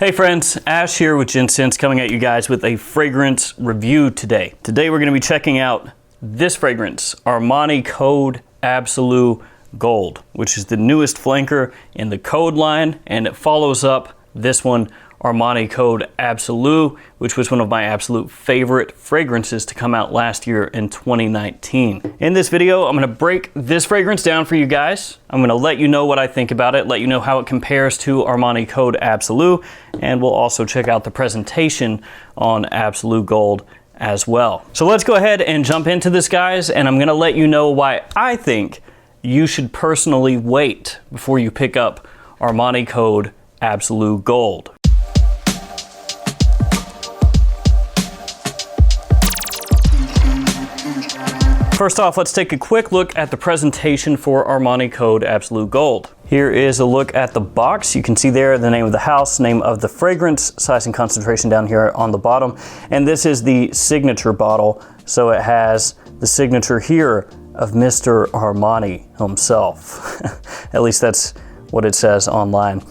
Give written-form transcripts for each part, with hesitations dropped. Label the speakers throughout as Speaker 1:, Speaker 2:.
Speaker 1: Hey friends, Ash here with Gents, coming at you guys with a fragrance review today. Today we're going to be checking out this fragrance, Armani Code Absolu Gold, which is the newest flanker in the Code line, and it follows up this one, Armani Code Absolu, which was one of my absolute favorite fragrances to come out last year in 2019. In this video, I'm going to break this fragrance down for you guys. I'm going to let you know what I think about it, let you know how it compares to Armani Code Absolu, and we'll also check out the presentation on Absolu Gold as well. So let's go ahead and jump into this, guys, and I'm going to let you know why I think you should personally wait before you pick up Armani Code Absolu Gold. First off, let's take a quick look at the presentation for Armani Code Absolu Gold. Here is a look at the box. You can see there the name of the house, name of the fragrance, size and concentration down here on the bottom. And this is the signature bottle. So it has the signature here of Mr. Armani himself. At least that's what it says online.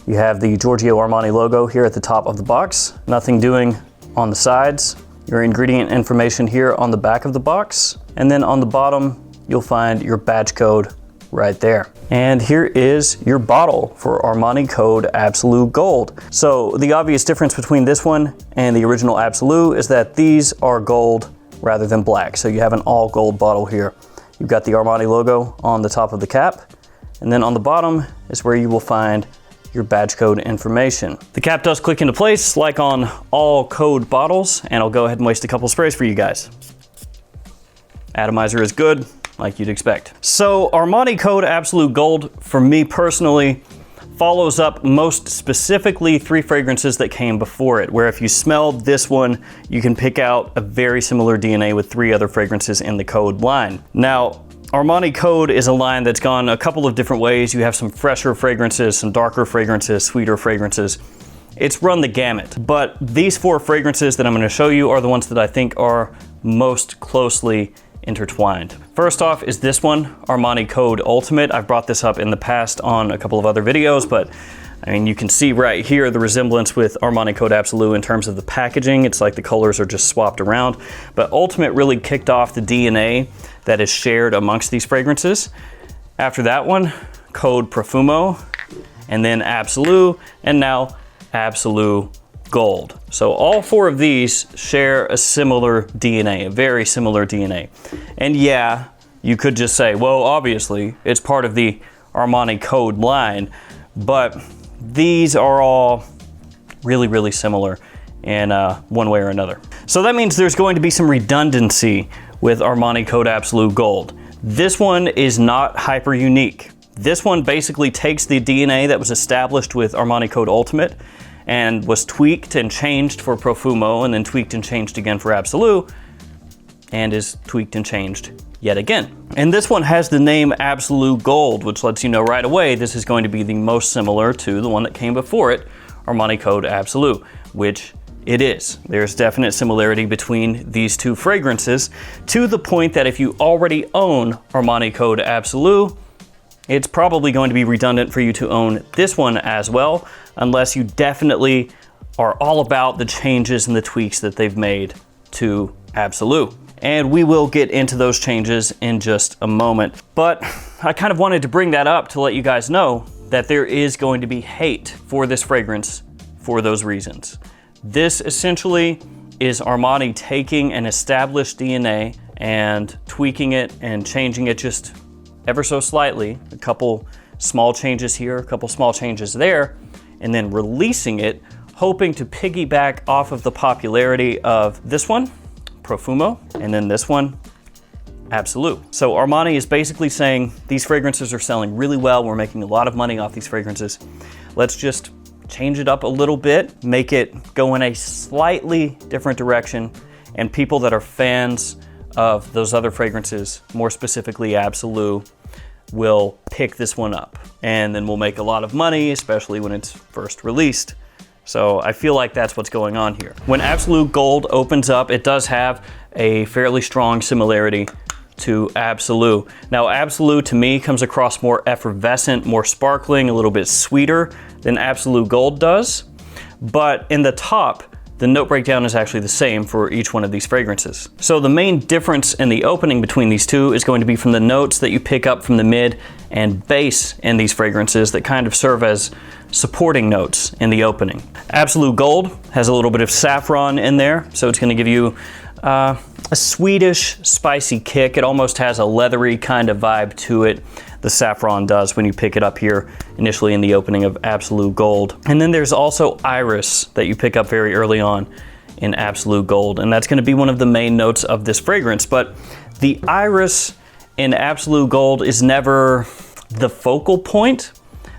Speaker 1: You have the Giorgio Armani logo here at the top of the box. Nothing doing on the sides. Your ingredient information here on the back of the box. And then on the bottom, you'll find your batch code right there. And here is your bottle for Armani Code Absolu Gold. So the obvious difference between this one and the original Absolu is that these are gold rather than black. So you have an all gold bottle here. You've got the Armani logo on the top of the cap. And then on the bottom is where you will find your badge code information. The cap does click into place like on all Code bottles, and I'll go ahead and waste a couple sprays for you guys. Atomizer is good, like you'd expect. So Armani Code Absolu Gold, for me personally, follows up most specifically 3 fragrances that came before it, where if you smelled this one, you can pick out a very similar DNA with 3 other fragrances in the Code line. Now, Armani Code is a line that's gone a couple of different ways. You have some fresher fragrances, some darker fragrances, sweeter fragrances. It's run the gamut, but these 4 fragrances that I'm going to show you are the ones that I think are most closely intertwined. First off is this one, Armani Code Ultimate. I've brought this up in the past on a couple of other videos, but I mean, you can see right here the resemblance with Armani Code Absolu in terms of the packaging. It's like the colors are just swapped around, but Ultimate really kicked off the DNA that is shared amongst these fragrances. After that one, Code Profumo, and then Absolu, and now Absolu Gold. So all 4 of these share a similar DNA, a very similar DNA. And yeah, you could just say, well, obviously it's part of the Armani Code line, but these are all really, really similar in one way or another. So that means there's going to be some redundancy with Armani Code Absolu Gold. This one is not hyper unique. This one basically takes the DNA that was established with Armani Code Ultimate and was tweaked and changed for Profumo, and then tweaked and changed again for Absolu, and is tweaked and changed yet again. And this one has the name Absolu Gold, which lets you know right away this is going to be the most similar to the one that came before it, Armani Code Absolu, which it is. There's definite similarity between these 2 fragrances, to the point that if you already own Armani Code Absolu, it's probably going to be redundant for you to own this one as well, unless you definitely are all about the changes and the tweaks that they've made to Absolu. And we will get into those changes in just a moment. But I kind of wanted to bring that up to let you guys know that there is going to be hate for this fragrance for those reasons. This essentially is Armani taking an established DNA and tweaking it and changing it just ever so slightly, a couple small changes here, a couple small changes there, and then releasing it, hoping to piggyback off of the popularity of this one, Profumo, and then this one, Absolu. So Armani is basically saying these fragrances are selling really well, we're making a lot of money off these fragrances. Let's just change it up a little bit, make it go in a slightly different direction, and people that are fans of those other fragrances, more specifically Absolu, will pick this one up. And then we'll make a lot of money, especially when it's first released. So I feel like that's what's going on here. When Absolu Gold opens up, it does have a fairly strong similarity to Absolu. Now Absolu to me comes across more effervescent, more sparkling, a little bit sweeter than Absolu Gold does. but in the top, the note breakdown is actually the same for each one of these fragrances. So the main difference in the opening between these two is going to be from the notes that you pick up from the mid and base in these fragrances that kind of serve as supporting notes in the opening. Absolu Gold has a little bit of saffron in there, so it's going to give you a sweetish, spicy kick. It almost has a leathery kind of vibe to it. The saffron does when you pick it up here initially in the opening of Absolu Gold. And then there's also iris that you pick up very early on in Absolu Gold, and that's going to be one of the main notes of this fragrance. But the iris in Absolu Gold is never the focal point,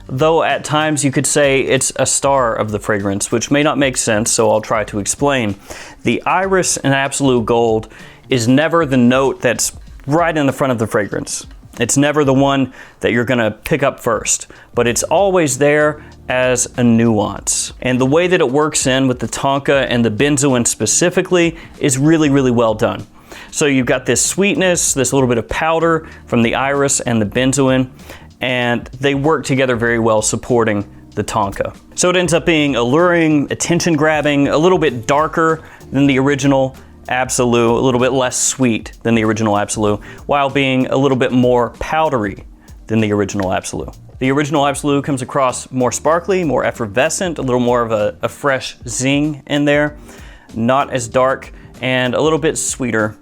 Speaker 1: though at times you could say it's a star of the fragrance, which may not make sense, so I'll try to explain. The iris in Absolu Gold is never the note that's right in the front of the fragrance. It's never the one that you're gonna pick up first, but it's always there as a nuance. And the way that it works in with the tonka and the benzoin specifically is really, really well done. So you've got this sweetness, this little bit of powder from the iris and the benzoin, and they work together very well supporting the tonka. So it ends up being alluring, attention grabbing, a little bit darker than the original Absolu, a little bit less sweet than the original Absolu, while being a little bit more powdery than the original Absolu. The original Absolu comes across more sparkly, more effervescent, a little more of a fresh zing in there, not as dark, and a little bit sweeter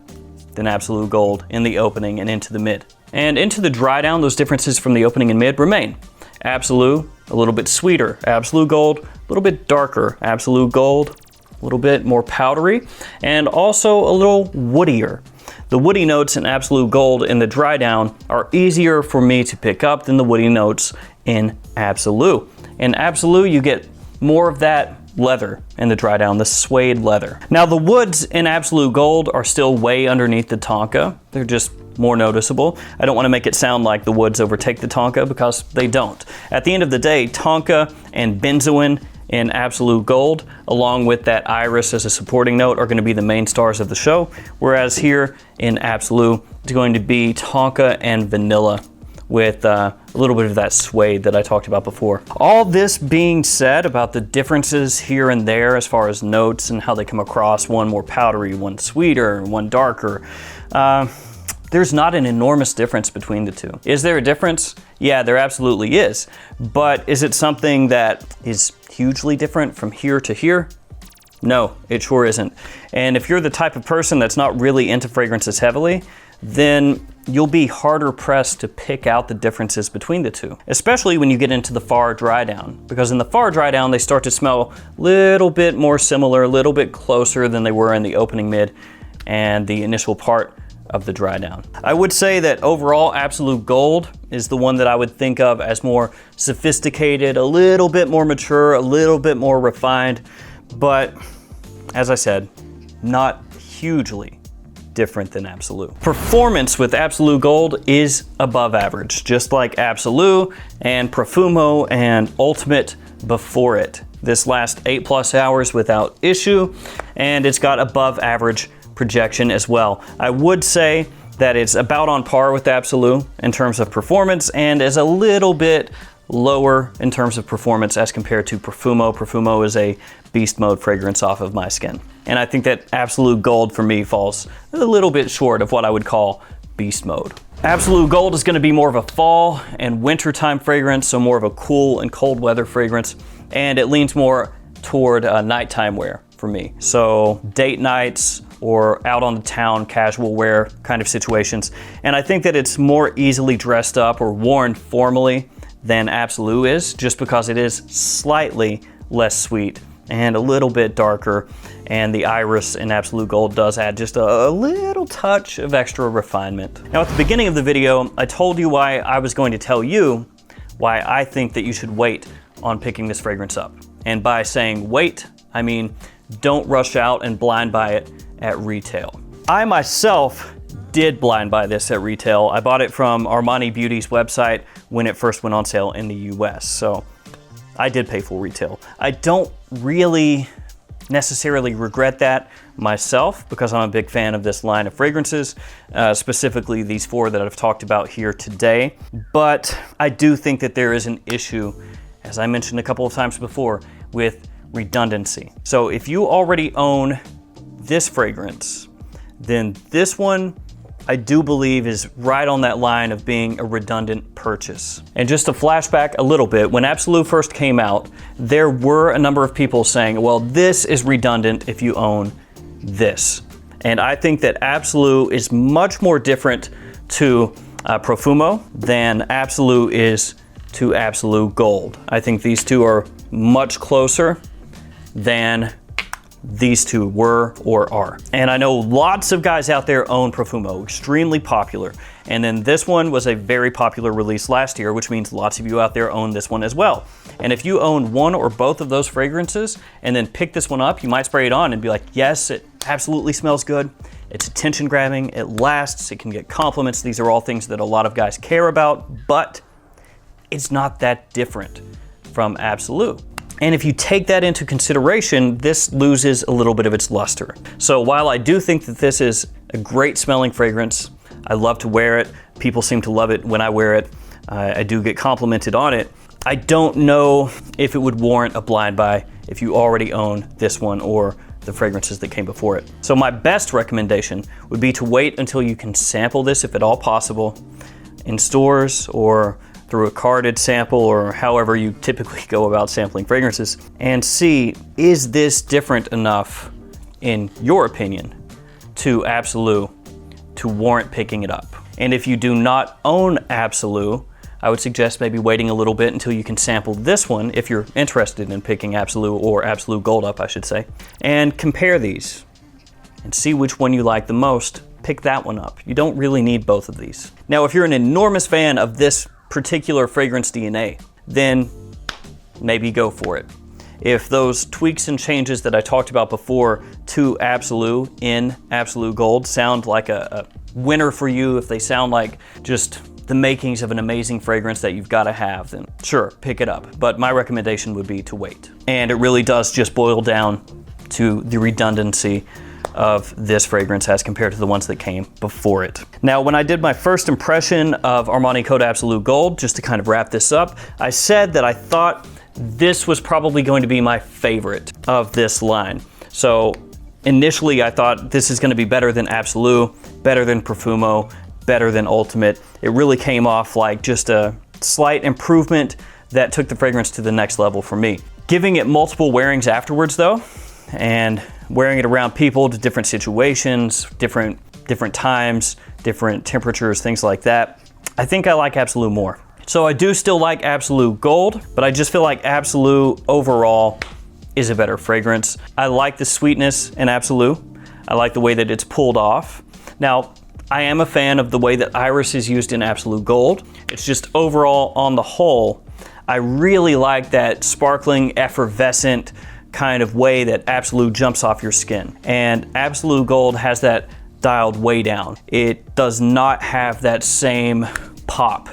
Speaker 1: than Absolu Gold in the opening and into the mid. And into the dry down, those differences from the opening and mid remain. Absolu, a little bit sweeter. Absolu Gold, a little bit darker. Absolu Gold, a little bit more powdery, and also a little woodier. The woody notes in Absolu Gold in the dry down are easier for me to pick up than the woody notes in Absolu. In Absolu, you get more of that leather in the dry down, the suede leather. Now the woods in Absolu Gold are still way underneath the tonka. They're just more noticeable. I don't want to make it sound like the woods overtake the tonka, because they don't. At the end of the day, tonka and benzoin in Absolu Gold, along with that iris as a supporting note, are going to be the main stars of the show, whereas here in Absolu, it's going to be tonka and vanilla with a little bit of that suede that I talked about before. All this being said about the differences here and there as far as notes and how they come across, one more powdery, one sweeter, one darker, there's not an enormous difference between the two. Is there a difference? Yeah, there absolutely is. But is it something that is hugely different from here to here? No, it sure isn't. And if you're the type of person that's not really into fragrances heavily, then you'll be harder pressed to pick out the differences between the two, especially when you get into the far dry down. Because in the far dry down, they start to smell a little bit more similar, a little bit closer than they were in the opening mid and the initial part of the dry down. I would say that overall Absolu Gold is the one that I would think of as more sophisticated, a little bit more mature, a little bit more refined, but as I said, not hugely different than Absolu. Performance with Absolu Gold is above average, just like Absolu and Profumo and Ultimate before it. This lasts 8+ hours without issue, and it's got above average projection as well. I would say that it's about on par with Absolu in terms of performance, and is a little bit lower in terms of performance as compared to Profumo. Profumo is a beast mode fragrance off of my skin. And I think that Absolu Gold for me falls a little bit short of what I would call beast mode. Absolu Gold is going to be more of a fall and wintertime fragrance, so more of a cool and cold weather fragrance, and it leans more toward nighttime wear for me. So date nights or out on the town casual wear kind of situations. And I think that it's more easily dressed up or worn formally than Absolu is, just because it is slightly less sweet and a little bit darker, and the iris in Absolu Gold does add just a little touch of extra refinement. Now at the beginning of the video, I told you why I was going to tell you why I think that you should wait on picking this fragrance up. And by saying wait, I mean don't rush out and blind buy it at retail. I myself did blind buy this at retail. I bought it from Armani Beauty's website when it first went on sale in the US, so I did pay full retail. I don't really necessarily regret that myself, because I'm a big fan of this line of fragrances, specifically these 4 that I've talked about here today. But I do think that there is an issue, as I mentioned a couple of times before, with redundancy. So if you already own this fragrance, then this one I do believe is right on that line of being a redundant purchase. And just to flashback a little bit, when Absolu first came out, there were a number of people saying, well, this is redundant if you own this. And I think that Absolu is much more different to Profumo than Absolu is to Absolu Gold. I think these two are much closer than these two were or are. And I know lots of guys out there own Profumo, extremely popular. And then this one was a very popular release last year, which means lots of you out there own this one as well. And if you own one or both of those fragrances and then pick this one up, you might spray it on and be like, yes, it absolutely smells good. It's attention grabbing, it lasts, it can get compliments. These are all things that a lot of guys care about, but it's not that different from Absolu. And if you take that into consideration, this loses a little bit of its luster. So while I do think that this is a great smelling fragrance, I love to wear it, people seem to love it when I wear it, I do get complimented on it, I don't know if it would warrant a blind buy if you already own this one or the fragrances that came before it. So my best recommendation would be to wait until you can sample this, if at all possible, in stores or through a carded sample or however you typically go about sampling fragrances, and see, is this different enough, in your opinion, to Absolu to warrant picking it up. And if you do not own Absolu, I would suggest maybe waiting a little bit until you can sample this one, if you're interested in picking Absolu or Absolu Gold up, I should say, and compare these and see which one you like the most. Pick that one up. You don't really need both of these. Now, if you're an enormous fan of this particular fragrance DNA, then maybe go for it. If those tweaks and changes that I talked about before to Absolu in Absolu Gold sound like a winner for you, if they sound like just the makings of an amazing fragrance that you've got to have, then sure, pick it up. But my recommendation would be to wait. And it really does just boil down to the redundancy of this fragrance as compared to the ones that came before it. Now, when I did my first impression of Armani Code Absolu Gold, just to kind of wrap this up, I said that I thought this was probably going to be my favorite of this line. So initially I thought this is going to be better than Absolu, better than Profumo, better than Ultimate. It really came off like just a slight improvement that took the fragrance to the next level for me. Giving it multiple wearings afterwards though, and wearing it around people to different situations, different times, different temperatures, things like that, I think I like Absolu more. So I do still like Absolu Gold, but I just feel like Absolu overall is a better fragrance. I like the sweetness in Absolu. I like the way that it's pulled off. Now, I am a fan of the way that iris is used in Absolu Gold. It's just overall, on the whole, I really like that sparkling, effervescent kind of way that Absolu jumps off your skin. And Absolu Gold has that dialed way down. It does not have that same pop,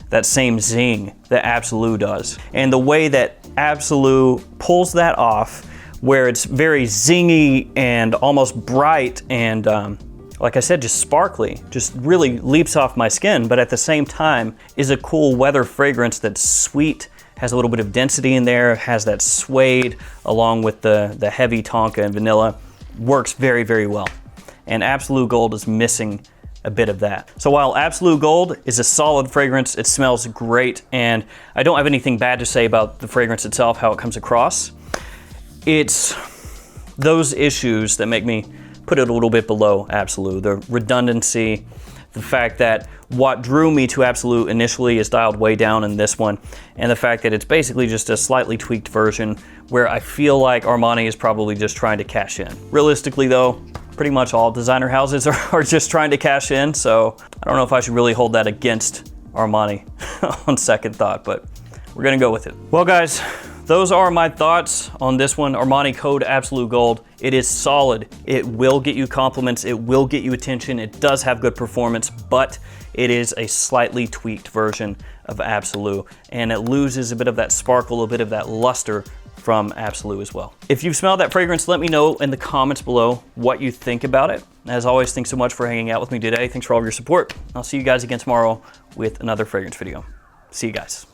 Speaker 1: that same zing that Absolu does. And the way that Absolu pulls that off, where it's very zingy and almost bright and like I said, just sparkly, just really leaps off my skin, but at the same time is a cool weather fragrance that's sweet, has a little bit of density in there, has that suede along with the heavy tonka and vanilla. Works very, very well. And Absolu Gold is missing a bit of that. So while Absolu Gold is a solid fragrance, it smells great, and I don't have anything bad to say about the fragrance itself, how it comes across. It's those issues that make me put it a little bit below Absolu. The redundancy, the fact that what drew me to Absolu initially is dialed way down in this one, and the fact that it's basically just a slightly tweaked version where I feel like Armani is probably just trying to cash in. Realistically though, pretty much all designer houses are just trying to cash in, so I don't know if I should really hold that against Armani on second thought, but we're gonna go with it. Well guys, those are my thoughts on this one, Armani Code Absolu Gold. It is solid. It will get you compliments. It will get you attention. It does have good performance, but it is a slightly tweaked version of Absolu, and it loses a bit of that sparkle, a bit of that luster from Absolu as well. If you've smelled that fragrance, let me know in the comments below what you think about it. As always, thanks so much for hanging out with me today. Thanks for all of your support. I'll see you guys again tomorrow with another fragrance video. See you guys.